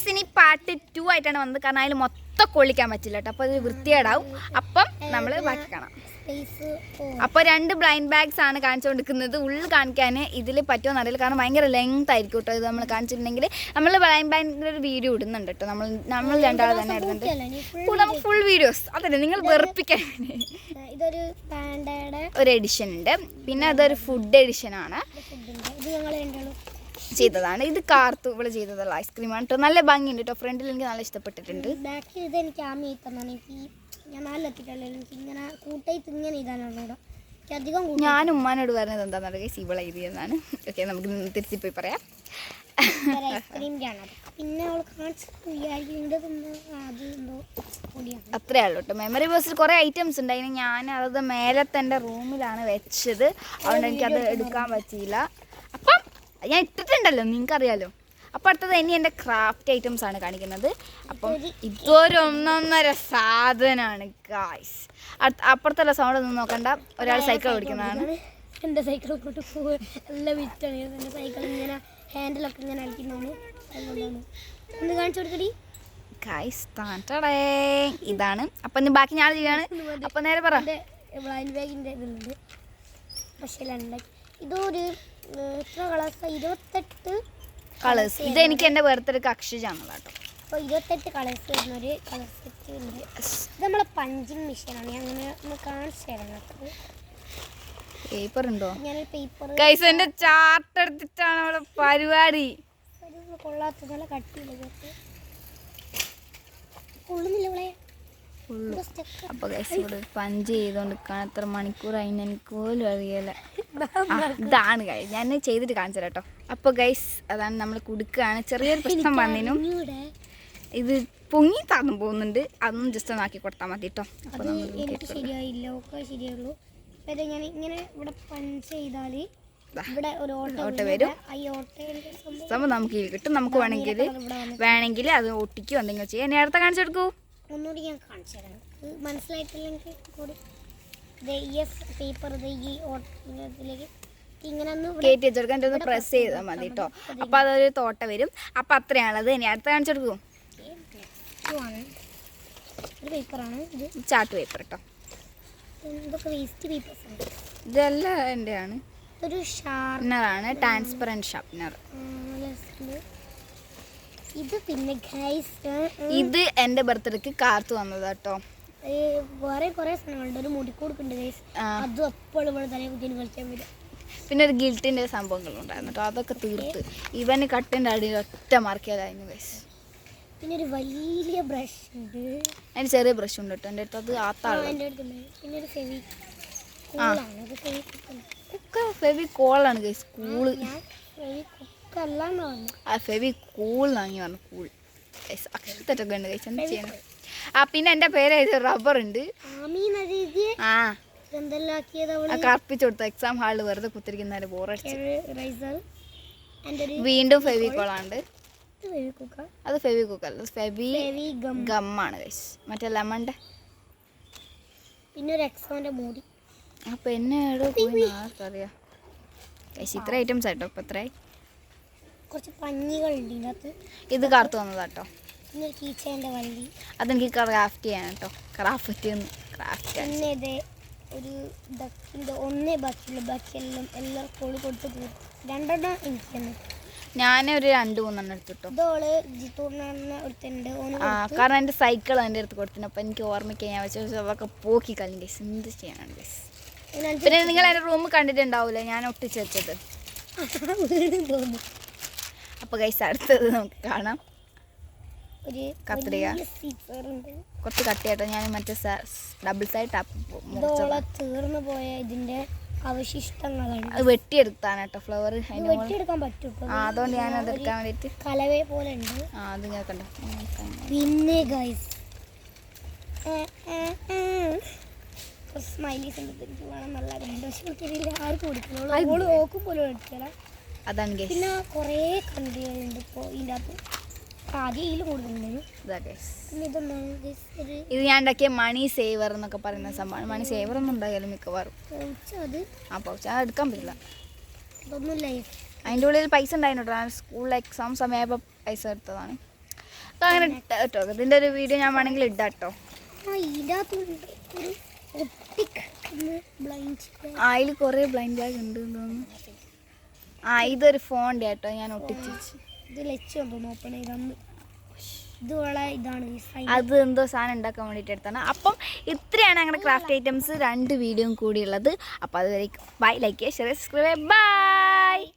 ഇനി പാർട്ട് 2 ആയിട്ടാണ് വന്നത്. കാരണം അതിൽ മൊത്തം കൊള്ളിക്കാൻ പറ്റില്ല കേട്ടോ. അപ്പോൾ അത് വൃത്തികേടാവും. അപ്പം നമ്മൾ ബാക്കി കാണാം. അപ്പോൾ 2 ബ്ലൈൻഡ് ബാഗ്സ് ആണ് കാണിച്ചുകൊണ്ടിരിക്കുന്നത്. ഉള്ളിൽ കാണിക്കാൻ ഇതിൽ പറ്റുമോ അറിയില്ല. കാരണം ഭയങ്കര ലെങ്ത് ആയിരിക്കും കേട്ടോ. ഇത് നമ്മൾ കാണിച്ചിട്ടുണ്ടെങ്കിൽ നമ്മൾ ബ്ലൈൻഡ് ബാഗിൻ്റെ ഒരു വീഡിയോ ഇടുന്നുണ്ട് കേട്ടോ. നമ്മൾ രണ്ടാൾ തന്നെ ഇടുന്നുണ്ട്. നമുക്ക് ഫുൾ വീഡിയോസ് അതല്ലേ നിങ്ങൾ വെറുപ്പിക്കാൻ. ഇതൊരു പാൻഡയുടെ ഒരു എഡിഷൻ ഉണ്ട്. പിന്നെ അതൊരു ഫുഡ് എഡിഷനാണ് ചെയ്തതാണ്. ഇത് കാർത്തു ഇവിടെ ചെയ്തതുള്ള ഐസ്ക്രീമാണ് കേട്ടോ. നല്ല ഭംഗിയുണ്ട് കേട്ടോ. ഫ്രണ്ടിൽ എനിക്ക് നല്ല ഇഷ്ടപ്പെട്ടിട്ടുണ്ട്. ബാക്കിൽ ഇത് എനിക്ക് ആമി തന്നാണ്. എനിക്ക് ഞാൻ നാലിലെത്തിയിട്ടുള്ളൂ. എനിക്ക് ഇങ്ങനെ കൂട്ടായിട്ട് ഇങ്ങനെ ഇതാണല്ലോ എനിക്ക് അധികം. ഞാൻ ഉമ്മാനോട് പറഞ്ഞത് എന്താണെന്ന് പറയുക ഇവളെ എഴുതിയെന്നാണ്. ഓക്കെ, നമുക്ക് തിരിച്ചു പോയി പറയാം. ഐസ്ക്രീമിൻ്റെയാണ്. പിന്നെ അവൾ അത്രേ ഉള്ളൂ കേട്ടോ. മെമ്മറി ബോക്സിൽ കുറേ ഐറ്റംസ് ഉണ്ട്. അതിന് ഞാൻ അത് മേലത്തെ എൻ്റെ റൂമിലാണ് വെച്ചത്. അതുകൊണ്ട് എനിക്കത് എടുക്കാൻ പറ്റിയില്ല. അപ്പം ഞാൻ ഇട്ടിട്ടുണ്ടല്ലോ, നിങ്ങൾക്കറിയാലോ. അപ്പം അടുത്തത് ഇനി എൻ്റെ ക്രാഫ്റ്റ് ഐറ്റംസ് ആണ് കാണിക്കുന്നത്. അപ്പം ഇതൊരു 1.5 സാധനമാണ് ഗായ്സ്. അപ്പുറത്തുള്ള സൗണ്ട് ഒന്നും നോക്കണ്ട. ഒരാൾ സൈക്കിൾ ഓടിക്കുന്നതാണ്. എൻ്റെ സൈക്കിൾ കൊണ്ട് പോകുക എല്ലാം വിറ്റാണ്. എൻ്റെ സൈക്കിൾ ഇങ്ങനെ ഹാൻഡിലൊക്കെ ഇങ്ങനെ അടിക്കുന്നതാണ്. ഒന്ന് കാണിച്ചു കൊടുക്കടി ഗായ്സ്. ഇതാണ്. അപ്പം ഇനി ബാക്കി ഞാൻ ചെയ്യാണ്. അപ്പം നേരെ പറ. ബ്ലൈൻഡ് ബാഗിൻ്റെ ഇതുണ്ട്. പക്ഷേ ഇതൊരു എത്ര കളേഴ്സ്? 28 കളേഴ്സ്. ഇതെനിക്ക് എൻ്റെ ബർത്ത്ഡേക്ക് അക്ഷയാണല്ലോ കേട്ടോ. അപ്പോൾ 28 കളേഴ്സ് വരുന്നൊരു കളർ സെറ്റ് ഉണ്ട്. ഇത് നമ്മളെ പഞ്ചിങ് മെഷീനാണ്. ഞാൻ അങ്ങനെ ഒന്ന് കാണിച്ചു തരാം. പേപ്പർ ഉണ്ടോ? ഞാനൊരു പേപ്പർ ഗൈസ് എൻ്റെ ചാർട്ട് എടുത്തിട്ടാണ് അവിടെ പരിപാടി. കൊള്ളാത്ത നല്ല കട്ടിയില്ല കൊള്ളുന്നില്ല ഇവിടെ. അപ്പോൾ ഗൈസ് ഇവിടെ പഞ്ച് ചെയ്തുകൊണ്ട് എത്ര മണിക്കൂർ അതിന് എനിക്ക് പോലും അറിയില്ല. ഇതാണ് ഗൈസ്, ഞാൻ ചെയ്തിട്ട് കാണിച്ചു തരാം കേട്ടോ. അപ്പോൾ ഗൈസ് അതാണ് നമ്മൾ കൊടുക്കുകയാണ്. ചെറിയൊരു പ്രശ്നം വന്നതിനും ഇത് പൊങ്ങി താന്നു പോകുന്നുണ്ട്. അതൊന്നും ജസ്റ്റ് ഒന്ന് ആക്കി കൊടുത്താൽ മതി കേട്ടോ. അപ്പോൾ ശരിയായില്ല, ഒക്കെ ശരിയുള്ളൂ. അതായത് ഞാൻ ഇങ്ങനെ ഇവിടെ പഞ്ച് ചെയ്താൽ ഇവിടെ ഒരു ഓട്ട വരും. സംഭവം നമുക്ക് കിട്ടും. നമുക്ക് വേണമെങ്കിൽ അത് ഒട്ടിക്കോ എന്തെങ്കിലും ചെയ്യാം. നേരത്തെ കാണിച്ചു കൊടുക്കൂ. ഒന്നുകൂടി ഞാൻ കാണിച്ചു തരാം. മനസ്സിലായിട്ടില്ലെങ്കിൽ കൂടി പേപ്പർ ഇതിലേക്ക് ഇങ്ങനെ ഒന്ന് കയറ്റി വെച്ചെടുക്കാൻ ഒന്ന് പ്രസ് ചെയ്താൽ മതി കേട്ടോ. അപ്പോൾ അതൊരു തോട്ട വരും. അപ്പോൾ അത്രയാണുള്ളത്. ഇനി അടുത്ത കാണിച്ചു കൊടുക്കൂ. ഒരു പേപ്പറാണ് ഇത്, ചാർട്ട് പേപ്പർ കേട്ടോ. ഇതൊക്കെ വേസ്റ്റ് പേപ്പേഴ്സാണ്. ഇതെല്ലാം എൻ്റെയാണ്. ഒരു ഷാർപ്പനറാണ്, ട്രാൻസ്പെറൻറ്റ് ഷാർപ്പനർ. ഇത് പിന്നെ ഇത് എൻ്റെ ബർത്ത്ഡേക്ക് കാർത്തു വന്നത് കേട്ടോ. വേറെ കുറേ സാധനങ്ങളുണ്ട്. ഒരു മുടിക്കൂടുക്കുണ്ട് ഗൈസ്, അതും എപ്പോഴും ഇവിടെ തലേ കുത്തിന് കളിക്കാൻ വരും. പിന്നെ ഒരു ഗിൽറ്റിൻ്റെ സംഭവങ്ങളുണ്ടായിരുന്നു കേട്ടോ. അതൊക്കെ തീർത്ത് ഇവന് കട്ടിൻ്റെ അടിയിൽ ഒറ്റ മാർക്കിയതായിരുന്നു ഗൈസ്. പിന്നെ ഒരു വലിയ ബ്രഷ് ഉണ്ട്. അതിന് ചെറിയ ബ്രഷ് ഉണ്ട് കേട്ടോ എൻ്റെ അടുത്ത്. അത് ആത്താണ്. പിന്നെ ഒരു ഫെവിക്കോളാണ് ഗൈസ്. കൂള് ഫെവിക്കൂൾ എന്നാണ് പറഞ്ഞു. കൂൾ അക്ഷരത്തൊക്കെ ഉണ്ട് ഗൈസ്. എന്ത് ചെയ്യണം. പിന്നെ എൻ്റെ പേര് റബ്ബർ ഉണ്ട്. കർപ്പിച്ചു കൊടുത്ത എക്സാം ഹാളിൽ വെറുതെ കുത്തിരിക്കുന്നവരെ ബോറടിച്ച്. വീണ്ടും ഫെവിക്കോളാണ്. അത് ഫെവിക്കുക്കല്ല, ഫെവി ഗമ്മാണ് ഗൈസ്. മറ്റേ ലെമണിൻ്റെ. പിന്നെ ഒരു എക്സോൻ്റെ മൂടി. ആ പെണ്ണേടോ പോയി ആർക്കറിയാം ഗൈസ്. ഇത്ര ഐറ്റംസ് ആയിട്ടോ. ഇപ്പം എത്രയായി? കുറച്ച് പഞ്ഞികളുണ്ട് ഇതിനകത്ത്. ഇത് കാർത്തു വന്നതാട്ടോ. പിന്നെ കീച്ചേൻ്റെ വള്ളി. അതെനിക്ക് ക്രാഫ്റ്റ് ചെയ്യാൻ കേട്ടോ. പിന്നെ ഇത് ഒരു ഡക്കിൻ്റെ ഒന്നേ ബാക്കിയുള്ള ബാക്കിയെല്ലാം എല്ലാവർക്കും കൊടുത്ത് പോകും. 2 എനിക്ക് തന്നെ. ഞാനൊരു 2-3 എടുത്തിട്ടോ. ഇതോള് ജിത്തൂറിനെ എടുത്തിട്ടുണ്ട്. കാരണം എൻ്റെ സൈക്കിൾ എൻ്റെ അടുത്ത് കൊടുത്തിട്ടുണ്ട്. അപ്പം എനിക്ക് ഓർമ്മിക്കാൻ ഞാൻ വെച്ചാൽ അതൊക്കെ പോക്കി കളഞ്ഞു ഗൈസ്. എന്ത് ചെയ്യാനാണ് ഗൈസ്. പിന്നെ നിങ്ങൾ എൻ്റെ റൂം കണ്ടിട്ടുണ്ടാവില്ല, ഞാൻ ഒട്ടിച്ച് വെച്ചത്. അപ്പോൾ ഗൈസ് അടുത്തത് നമുക്ക് കാണാം. ഒരു കത്രിക കുറച്ച് കട്ടിയാട്ടോ. ഞാൻ മറ്റേ ഡബിൾ സൈഡ് ടാപ്പ് തീർന്നു പോയ ഇതിൻ്റെ അവശിഷ്ടങ്ങളാണ്. അത് വെട്ടിയെടുത്താണ് കേട്ടോ. ഫ്ലവർ വെട്ടിയെടുക്കാൻ പറ്റും. അതുകൊണ്ട് ഞാൻ അത് എടുക്കാൻ വേണ്ടിയിട്ട് കലവേ പോലെ ഉണ്ട്. അത് ഞാൻ കണ്ടോ. പിന്നെ ഗൈസ് സ്മൈലീസ് വേണം. നല്ല ആർക്കും കൊടുക്കണം. ഓക്കും പോലും എടുക്കണം. അതാണ് ഗൈസ്. പിന്നെ കുറേ കണ്ടികളുണ്ട് ഇപ്പോൾ ഇതിൻ്റെ അകത്ത്. ഇത് ഞാൻ ഉണ്ടാക്കിയ മണി സേവർ എന്നൊക്കെ പറയുന്ന സംഭവമാണ്. മണി സേവർ ഒന്നും ഉണ്ടായാലും മിക്കവാറും ആ പൗച്ച് അത് എടുക്കാൻ പറ്റില്ല. അതിൻ്റെ ഉള്ളിൽ പൈസ ഉണ്ടായിരുന്നു. സ്കൂളിൽ എക്സാം സമയമായപ്പോൾ പൈസ എടുത്തതാണ്. അപ്പോൾ അങ്ങനെ കേട്ടോ ഇതിൻ്റെ ഒരു വീഡിയോ ഞാൻ വേണമെങ്കിൽ ഇടാം കേട്ടോ. ഇതിനകത്തുണ്ട് ഒരു ഒട്ടിക് ബ്ലൈൻഡ്. അതിൽ കുറേ ബ്ലൈൻഡ് ബാഗ് ഉണ്ട് തോന്നുന്നു. ഇതൊരു ഫോണിൻ്റെ കേട്ടോ ഞാൻ ഒട്ടിച്ചു. ഇത് ലച്ച് തോന്നുന്നു ഓപ്പൺ ചെയ്തന്ന്. ഇതാണ് അത് എന്തോ സാധനം ഉണ്ടാക്കാൻ വേണ്ടിയിട്ട് എടുത്താണ്. അപ്പം ഇത്രയാണ് അങ്ങനെ ക്രാഫ്റ്റ് ഐറ്റംസ് 2 വീഡിയോയും കൂടി ഉള്ളത്. അപ്പോൾ അതുവരെ ബൈ, ലൈക്ക് ചെയ്യുക, ഷെയർ, സബ്സ്ക്രൈബ്, ബൈ.